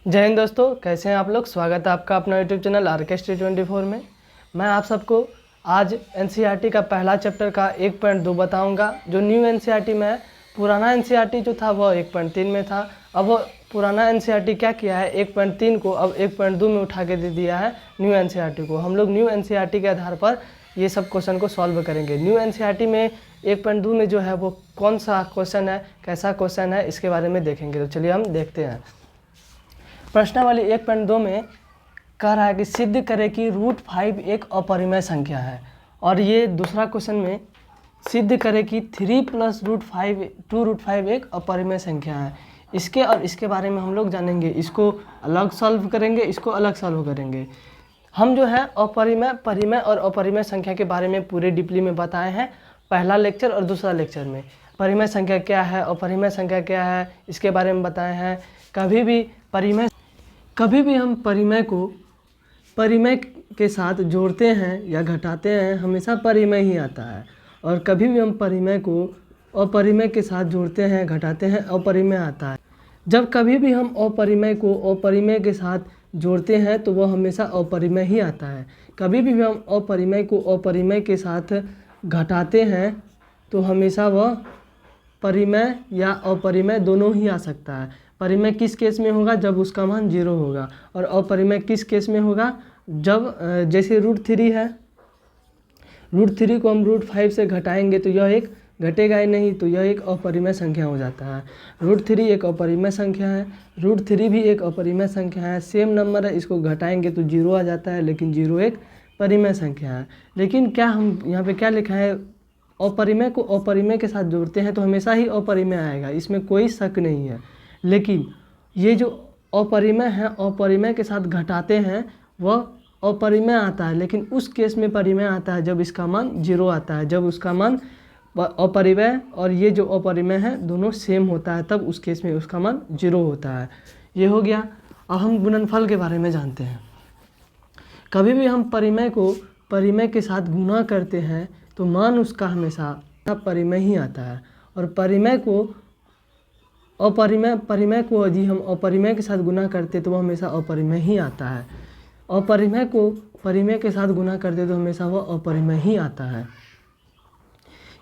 जय हिंद दोस्तों, कैसे हैं आप लोग। स्वागत है आपका अपना यूट्यूब चैनल RK24 में। मैं आप सबको आज एनसीईआरटी का पहला चैप्टर का 1.2 बताऊंगा। जो न्यू एनसीईआरटी में है, पुराना एनसीईआरटी जो था वह 1.3 में था। अब वो पुराना एनसीईआरटी क्या किया है, 1.3 को अब 1.2 में उठा के दे दिया है न्यू एनसीईआरटी को। हम लोग न्यू एनसीईआरटी के आधार पर ये सब क्वेश्चन को सॉल्व करेंगे। न्यू एनसीईआरटी में 1.2 में जो है वो कौन सा क्वेश्चन है, कैसा क्वेश्चन है, इसके बारे में देखेंगे। तो चलिए हम देखते हैं। प्रश्नावली 1.2 में कह रहा है कि सिद्ध करें कि √5 एक अपरिमेय संख्या है। और ये दूसरा क्वेश्चन में सिद्ध करें कि 3 + √5 2√5 एक अपरिमेय संख्या है। इसके और इसके बारे में हम लोग जानेंगे। इसको अलग सॉल्व करेंगे, इसको अलग सॉल्व करेंगे। हम जो है अपरिमेय, परिमेय और अपरिमेय संख्या के बारे में पूरे डीपली में बताए हैं, पहला लेक्चर और दूसरा लेक्चर में। परिमेय संख्या क्या है, अपरिमेय संख्या क्या है, इसके बारे में बताए हैं। कभी भी हम परिमेय को परिमेय के साथ जोड़ते हैं या घटाते हैं, हमेशा परिमेय ही आता है। और कभी भी हम परिमेय को अपरिमेय के साथ जोड़ते हैं, घटाते हैं, अपरिमेय आता है। जब कभी भी हम अपरिमेय को अपरिमेय के साथ जोड़ते हैं तो वह हमेशा अपरिमेय ही आता है। कभी भी हम अपरिमेय को अपरिमेय के साथ घटाते हैं तो हमेशा वह परिमेय या अपरिमेय दोनों ही आ सकता है। परिमेय किस केस में होगा, जब उसका मान 0 होगा। और अपरिमेय किस केस में होगा, जब जैसे √3 है, √3 को हम √5 से घटाएंगे तो यह एक घटेगा ही नहीं, तो यह एक अपरिमेय संख्या हो जाता है। √3 एक अपरिमेय संख्या है, √3 भी एक अपरिमेय संख्या है। सेम नंबर है, इसको घटाएंगे तो 0 आ जाता है, लेकिन 0 एक परिमेय संख्या है। लेकिन क्या हम यहाँ पे क्या लिखा है, अपरिमेय को अपरिमेय के साथ जोड़ते हैं तो हमेशा ही अपरिमेय आएगा, इसमें कोई शक नहीं है। लेकिन ये जो अपरिमेय है, अपरिमेय के साथ घटाते हैं वह अपरिमेय आता है। लेकिन उस केस में परिमेय आता है जब इसका मान 0 आता है, जब उसका मान अपरिमेय और ये जो अपरिमेय है दोनों सेम होता है, तब उस केस में उसका मान 0 होता है। ये हो गया। अब हम गुणनफल के बारे में जानते हैं। कभी भी हम परिमेय को परिमेय के साथ गुणा करते हैं तो मान उसका हमेशा परिमेय ही आता है। और परिमेय को यदि हम अपरिमेय के साथ गुना करते तो वह हमेशा अपरिमेय ही आता है। अपरिमेय को परिमेय के साथ गुना करते तो हमेशा वह अपरिमेय ही आता है।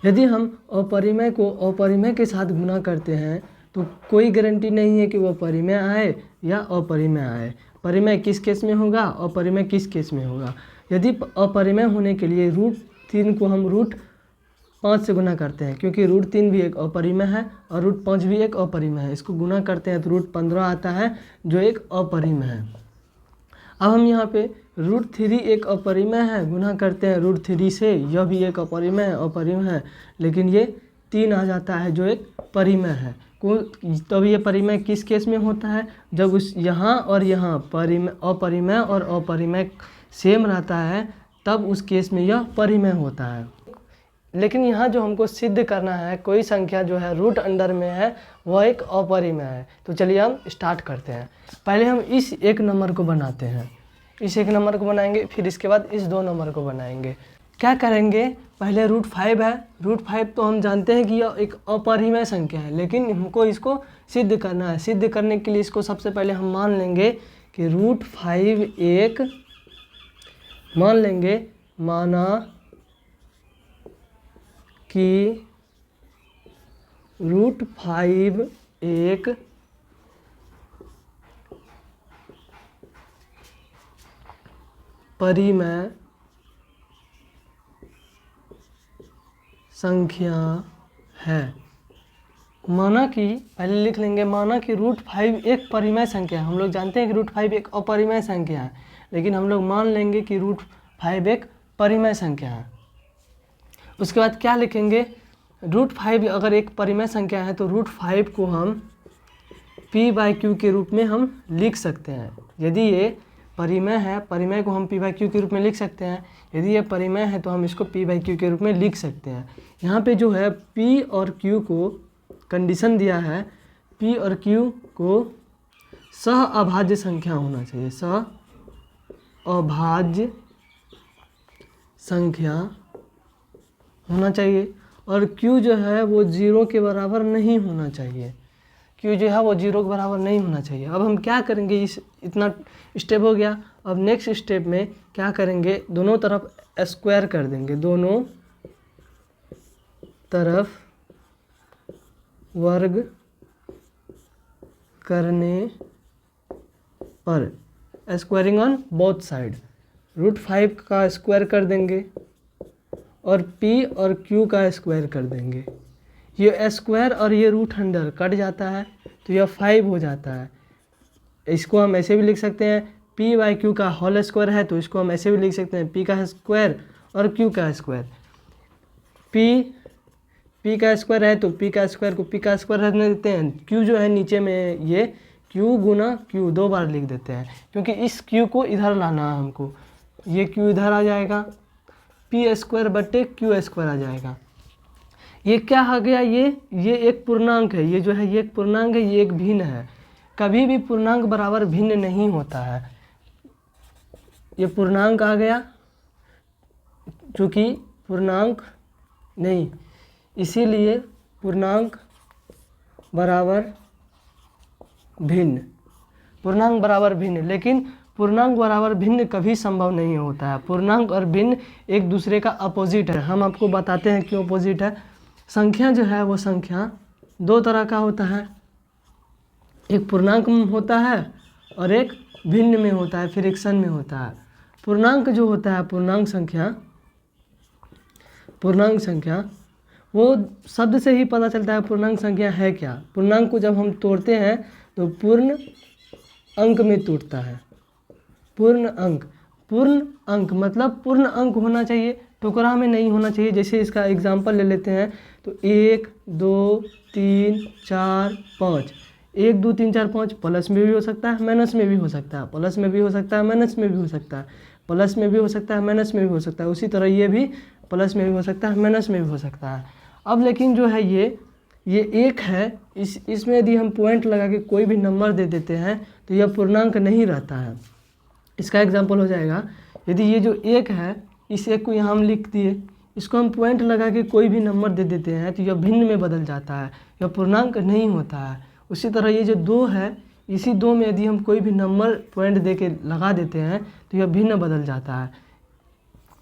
यदि हम अपरिमेय को अपरिमेय के साथ गुना करते हैं तो कोई गारंटी नहीं है कि वह परिमेय आए या अपरिमेय आए। परिमेय किस केस में होगा, अपरिमेय किस केस में होगा। यदि अपरिमेय होने के लिए √3 को हम √5 से गुना करते हैं, क्योंकि √3 भी एक अपरिमेय है और √5 भी एक अपरिमेय है। इसको गुना करते हैं तो √15 आता है, जो एक अपरिमेय है। अब हम यहाँ पे √3 एक अपरिमेय है, गुना करते हैं √3 से, यह भी एक अपरिमेय है, लेकिन ये 3 आ जाता है जो एक परिमेय है। तब ये परिमेय किस केस में होता है, जब उस यहाँ और यहाँ अपरिमेय और अपरिमेय सेम रहता है, तब उस केस में यह परिमेय होता है। लेकिन यहाँ जो हमको सिद्ध करना है, कोई संख्या जो है रूट अंडर में है वह एक अपरिमेय है। तो चलिए हम स्टार्ट करते हैं। पहले हम इस 1 नंबर को बनाते हैं, इस 1 नंबर को बनाएंगे, फिर इसके बाद इस 2 नंबर को बनाएंगे। क्या करेंगे, पहले √5 है। √5 तो हम जानते हैं कि यह एक अपरिमेय संख्या है, लेकिन हमको इसको सिद्ध करना है। सिद्ध करने के लिए इसको सबसे पहले हम मान लेंगे कि √5 एक, मान लेंगे, माना कि √5 एक परिमेय संख्या है। माना कि पहले लिख लेंगे, माना कि √5 एक परिमेय संख्या है। हम लोग जानते हैं कि √5 एक अपरिमेय संख्या है, लेकिन हम लोग मान लेंगे कि √5 एक परिमेय संख्या है। उसके बाद क्या लिखेंगे, √5 अगर एक परिमेय संख्या है तो √5 को हम p/q के रूप में हम लिख सकते हैं। यदि ये परिमेय है, परिमेय को हम p/q के रूप में लिख सकते हैं। यदि ये परिमेय है तो हम इसको p/q के रूप में लिख सकते हैं। यहाँ पे जो है p और q को कंडीशन दिया है, p और q को सहअभाज्य संख्या होना चाहिए, सहअभाज्य संख्या होना चाहिए। और q जो है वो 0 के बराबर नहीं होना चाहिए। क्यू जो है वो 0 के बराबर नहीं होना चाहिए। अब हम क्या करेंगे, इस इतना स्टेप हो गया। अब नेक्स्ट स्टेप में क्या करेंगे, दोनों तरफ स्क्वायर कर देंगे, दोनों तरफ वर्ग करने पर स्क्वायरिंग ऑन बोथ साइड √5 का स्क्वायर कर देंगे और p और q का स्क्वायर कर देंगे। ये स्क्वायर और ये √100 कट जाता है तो यह 5 हो जाता है। इसको हम ऐसे भी लिख सकते हैं, p/q का होल स्क्वायर है तो इसको हम ऐसे भी लिख सकते हैं p का स्क्वायर और q का स्क्वायर। p का स्क्वायर है तो p का स्क्वायर को p का स्क्वायर रखने देते हैं। q जो है नीचे में ये q गुना q 2 बार लिख देते हैं, क्योंकि इस q को इधर लाना है हमको। ये q इधर आ जाएगा, p²/q² आ जाएगा। ये क्या आ गया, ये एक पूर्णांक है, ये जो है ये एक पूर्णांक है, ये एक भिन्न है। कभी भी पूर्णांक बराबर भिन्न नहीं होता है। ये पूर्णांक आ गया, चूँकि पूर्णांक नहीं, इसीलिए पूर्णांक बराबर भिन्न, पूर्णांक बराबर भिन्न। लेकिन पूर्णांक बराबर भिन्न कभी संभव नहीं होता है। पूर्णांक और भिन्न एक दूसरे का अपोजिट है। हम आपको बताते हैं क्यों अपोजिट है। संख्या जो है वो संख्या दो तरह का होता है, एक पूर्णांक में होता है और एक भिन्न में होता है, फ्रैक्शन में होता है। पूर्णांक जो होता है, पूर्णांक संख्या वो शब्द से ही पता चलता है पूर्णांक संख्या है क्या। पूर्णांक को जब हम तोड़ते हैं तो पूर्ण अंक में टूटता है। पूर्ण अंक मतलब पूर्ण अंक होना चाहिए, टुकड़ा में नहीं होना चाहिए। जैसे इसका एग्जांपल ले लेते हैं तो 1 2 3 4 5, 1 2 3 4 5 प्लस में भी हो सकता है, माइनस में भी हो सकता है, प्लस में भी हो सकता है, माइनस में भी हो सकता है, प्लस में भी हो सकता है, माइनस में भी हो सकता है। उसी तरह ये भी प्लस में भी हो सकता है, माइनस में भी हो सकता है। अब लेकिन जो है ये एक है, इसमें यदि हम पॉइंट लगा के कोई भी नंबर दे देते हैं तो यह पूर्णांक नहीं रहता है। इसका एग्जांपल हो जाएगा, यदि ये जो एक है, इस एक को यहाँ हम लिख दिए, इसको हम पॉइंट लगा के कोई भी नंबर दे देते हैं तो यह भिन्न में बदल जाता है, यह पूर्णांक नहीं होता है। उसी तरह ये जो 2 है, इसी 2 में यदि हम कोई भी नंबर पॉइंट दे के लगा देते हैं तो यह भिन्न बदल जाता है।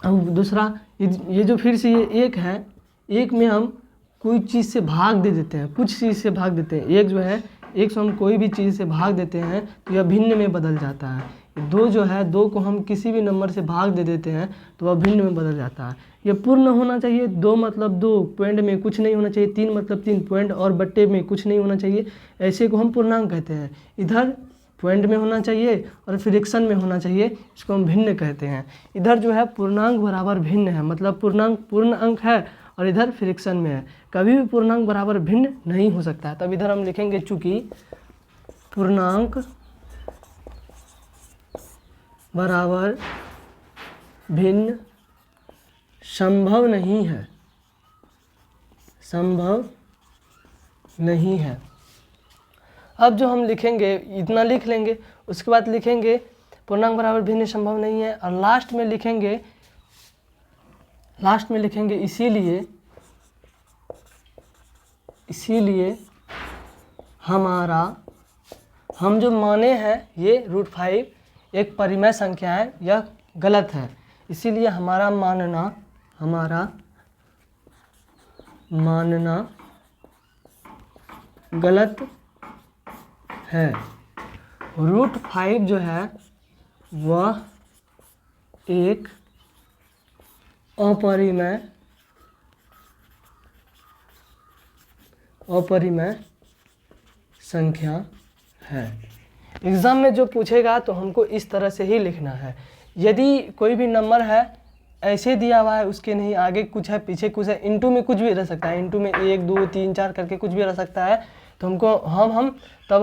अब दूसरा, ये जो फिर से ये एक है, एक में हम कोई चीज़ से भाग दे देते हैं, कुछ चीज़ से भाग देते हैं। एक जो है, एक से हम कोई भी चीज़ से भाग देते हैं तो यह भिन्न में बदल जाता है। 2 जो है, 2 को हम किसी भी नंबर से भाग दे देते हैं तो वह भिन्न में बदल जाता है। यह पूर्ण होना चाहिए, 2 मतलब 2, पॉइंट में कुछ नहीं होना चाहिए, 3 मतलब 3, पॉइंट और बट्टे में कुछ नहीं होना चाहिए। ऐसे को हम पूर्णांक कहते हैं। इधर पॉइंट में होना चाहिए और फ्रैक्शन में होना चाहिए, इसको हम भिन्न कहते हैं। इधर जो है पूर्णांक बराबर भिन्न है, मतलब पूर्णांक पूर्ण अंक है और इधर फ्रैक्शन में है। कभी भी पूर्णांक बराबर भिन्न नहीं हो सकता है। तब इधर हम लिखेंगे चूँकि पूर्णांक बराबर भिन्न संभव नहीं है, संभव नहीं है। अब जो हम लिखेंगे, इतना लिख लेंगे, उसके बाद लिखेंगे पूर्णांक बराबर भिन्न संभव नहीं है, और लास्ट में लिखेंगे इसीलिए हम जो माने हैं ये √5 एक परिमेय संख्या है, यह गलत है। इसीलिए हमारा मानना गलत है। √5 जो है वह एक अपरिमेय संख्या है। एग्ज़ाम में जो पूछेगा तो हमको इस तरह से ही लिखना है। यदि कोई भी नंबर है ऐसे दिया हुआ है, उसके नहीं आगे कुछ है पीछे कुछ है, इंटू में कुछ भी रह सकता है, इंटू में 1 2 3 4 करके कुछ भी रह सकता है, तो हमको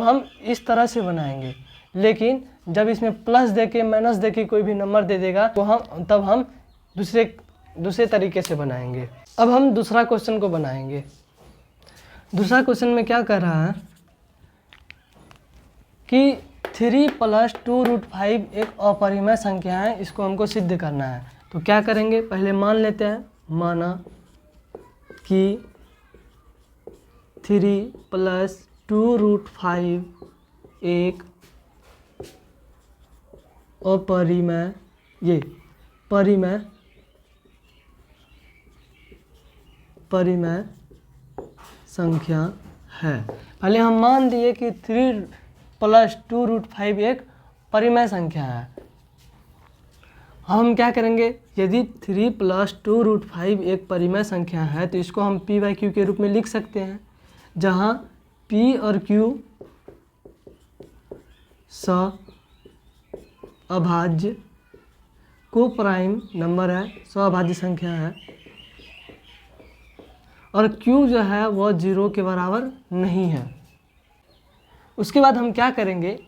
हम इस तरह से बनाएंगे। लेकिन जब इसमें प्लस देके माइनस देके कोई भी नंबर दे देगा तो हम दूसरे तरीके से बनाएंगे। अब हम दूसरा क्वेश्चन को बनाएंगे। दूसरा क्वेश्चन में क्या कर रहा है कि 3 + 2√5 एक अपरिमेय संख्या है, इसको हमको सिद्ध करना है। तो क्या करेंगे, पहले मान लेते हैं, माना कि 3 + 2√5 एक अपरिमेय परिमेय संख्या है। पहले हम मान लिए कि 3 + 2√5 एक परिमेय संख्या है। हम क्या करेंगे, यदि 3 + 2√5 एक परिमेय संख्या है तो इसको हम p/q के रूप में लिख सकते हैं, जहाँ p और q अभाज्य को प्राइम नंबर है, अभाज्य संख्या है, और q जो है वह 0 के बराबर नहीं है। उसके बाद हम क्या करेंगे,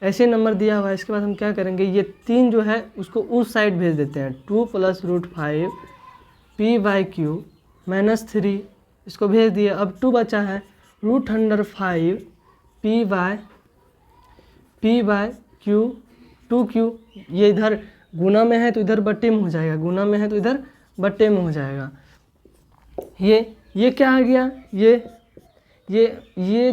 ऐसे नंबर दिया हुआ है, इसके बाद हम क्या करेंगे, ये 3 जो है उसको उस साइड भेज देते हैं। 2 + √5 p/q -3 इसको भेज दिए। अब 2 बचा है, √5 p/q 2q, ये इधर गुना में है तो इधर बट्टे में हो जाएगा, ये क्या आ गया, ये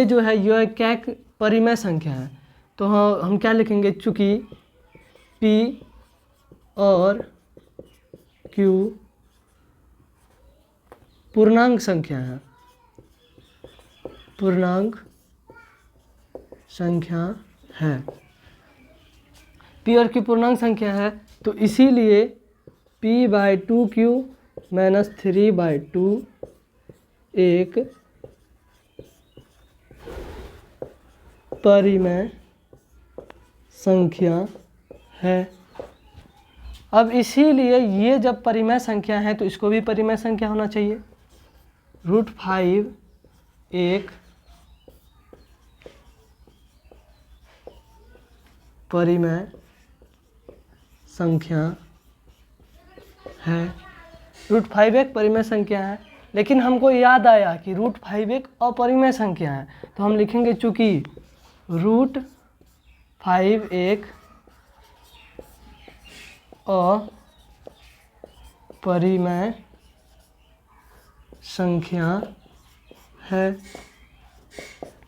जो है यह क्या एक परिमेय संख्या है। तो हम क्या लिखेंगे, चूँकि p और q पूर्णांक संख्या है, p और q पूर्णांक संख्या है, तो इसीलिए p/2q -3/2 एक परिमेय संख्या है। अब इसीलिए ये जब परिमेय संख्या है तो इसको भी परिमेय संख्या होना चाहिए। √5 एक परिमेय संख्या है। √5 एक परिमेय संख्या है, लेकिन हमको याद आया कि √5 एक अपरिमेय संख्या है, तो हम लिखेंगे चूँकि √5 एक अपरिमेय संख्या है,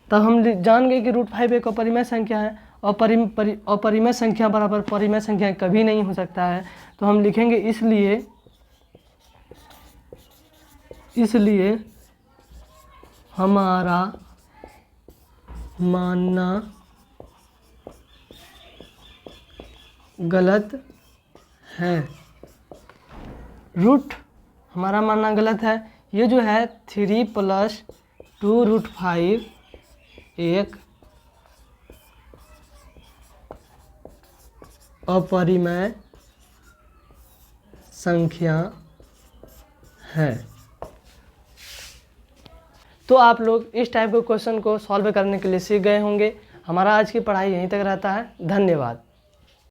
तब हम जान गए कि √5 एक अपरिमेय संख्या है। अपरिमेय संख्या बराबर परिमेय संख्या कभी नहीं हो सकता है, तो हम लिखेंगे इसलिए हमारा मानना गलत है। हमारा मानना गलत है। ये जो है 3 + 2√5 एक अपरिमेय संख्या है। तो आप लोग इस टाइप के क्वेश्चन को सॉल्व करने के लिए सीख गए होंगे। हमारा आज की पढ़ाई यहीं तक रहता है। धन्यवाद।